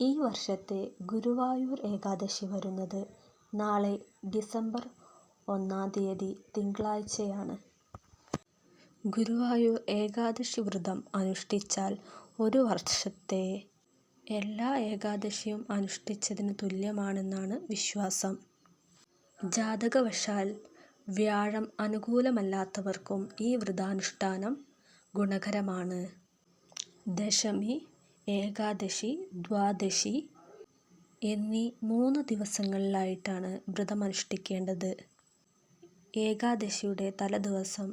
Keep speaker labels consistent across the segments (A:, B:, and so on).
A: ഈ വർഷത്തെ ഗുരുവായൂർ ഏകാദശി വരുന്നത് നാളെ ഡിസംബർ 1-ാം തീയതി തിങ്കളാഴ്ചയാണ്. ഗുരുവായൂർ ഏകാദശി വ്രതം അനുഷ്ഠിച്ചാൽ ഒരു വർഷത്തെ എല്ലാ ഏകാദശിയും അനുഷ്ഠിച്ചതിന് തുല്യമാണെന്നാണ് വിശ്വാസം. ജാതകവശാൽ വ്യാഴം അനുകൂലമല്ലാത്തവർക്കും ഈ വ്രതാനുഷ്ഠാനം ഗുണകരമാണ്. ദശമി, ഏകാദശി, ദ്വാദശി എന്നീ 3 ദിവസങ്ങളിലായിട്ടാണ് വ്രതമനുഷ്ഠിക്കേണ്ടത്. ഏകാദശിയുടെ തലേദിവസം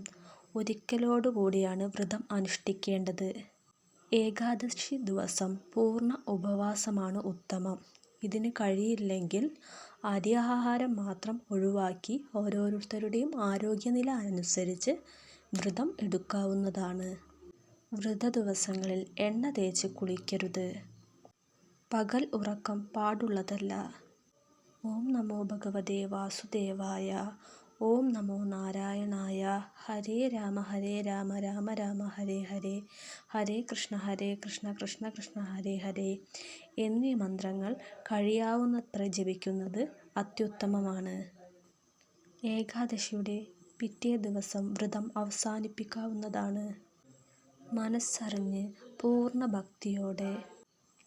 A: ഒരിക്കലോടുകൂടിയാണ് വ്രതം അനുഷ്ഠിക്കേണ്ടത്. ഏകാദശി ദിവസം പൂർണ്ണ ഉപവാസമാണ് ഉത്തമം. ഇതിന് കഴിയില്ലെങ്കിൽ അരിയാഹാരം മാത്രം ഒഴിവാക്കി ഓരോരുത്തരുടെയും ആരോഗ്യനില അനുസരിച്ച് വ്രതം എടുക്കാവുന്നതാണ്. വ്രതദിവസങ്ങളിൽ എണ്ണ തേച്ച് കുളിക്കരുത്. പകൽ ഉറക്കം പാടുള്ളതല്ല. ഓം നമോ ഭഗവതേ വാസുദേവായ. ഓം നമോ നാരായണായ. ഹരേ രാമ രാമ രാമ ഹരേ ഹരേ. ഹരേ കൃഷ്ണ കൃഷ്ണ കൃഷ്ണ ഹരേ ഹരേ എന്നീ മന്ത്രങ്ങൾ കഴിയാവുന്നത്ര ജപിക്കുന്നത് അത്യുത്തമമാണ്. ഏകാദശിയുടെ പിറ്റേ ദിവസം വ്രതം അവസാനിപ്പിക്കാവുന്നതാണ്. മനസ്സറിഞ്ഞ് പൂർണ്ണ ഭക്തിയോടെ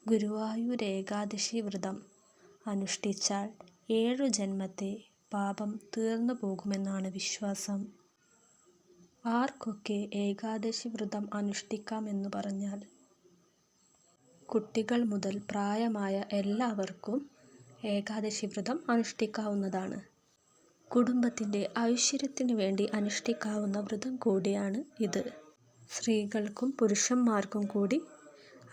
A: ഗുരുവായൂർ ഏകാദശി വ്രതം അനുഷ്ഠിച്ചാൽ 7 ജന്മത്തെ പാപം തീർന്നു പോകുമെന്നാണ് വിശ്വാസം. ആർക്കൊക്കെ ഏകാദശി വ്രതം അനുഷ്ഠിക്കാമെന്നു പറഞ്ഞാൽ, കുട്ടികൾ മുതൽ പ്രായമായ എല്ലാവർക്കും ഏകാദശി വ്രതം അനുഷ്ഠിക്കാവുന്നതാണ്. കുടുംബത്തിൻ്റെ ഐശ്വര്യത്തിനു വേണ്ടി അനുഷ്ഠിക്കാവുന്ന വ്രതം കൂടിയാണ് ഇത്. സ്ത്രീകൾക്കും പുരുഷന്മാർക്കും കൂടി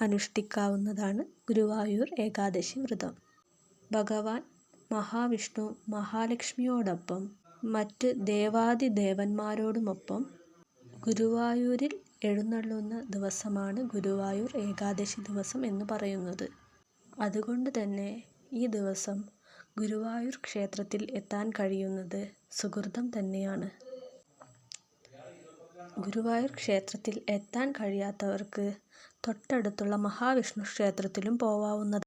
A: അനുഷ്ഠിക്കാവുന്നതാണ് ഗുരുവായൂർ ഏകാദശി വ്രതം. ഭഗവാൻ മഹാവിഷ്ണു മഹാലക്ഷ്മിയോടൊപ്പം മറ്റ് ദേവാദിദേവന്മാരോടുമൊപ്പം ഗുരുവായൂരിൽ എഴുന്നള്ളുന്ന ദിവസമാണ് ഗുരുവായൂർ ഏകാദശി ദിവസം എന്ന് പറയുന്നത്. അതുകൊണ്ട് തന്നെ ഈ ദിവസം ഗുരുവായൂർ ക്ഷേത്രത്തിൽ എത്താൻ കഴിയുന്നത് സുകൃതം തന്നെയാണ്. ഗുരുവായൂർ ക്ഷേത്രത്തിൽ എത്താൻ കഴിയാത്തവർക്ക് തൊട്ടടുത്തുള്ള മഹാവിഷ്ണു ക്ഷേത്രത്തിലും പോവാവുന്നതാണ്.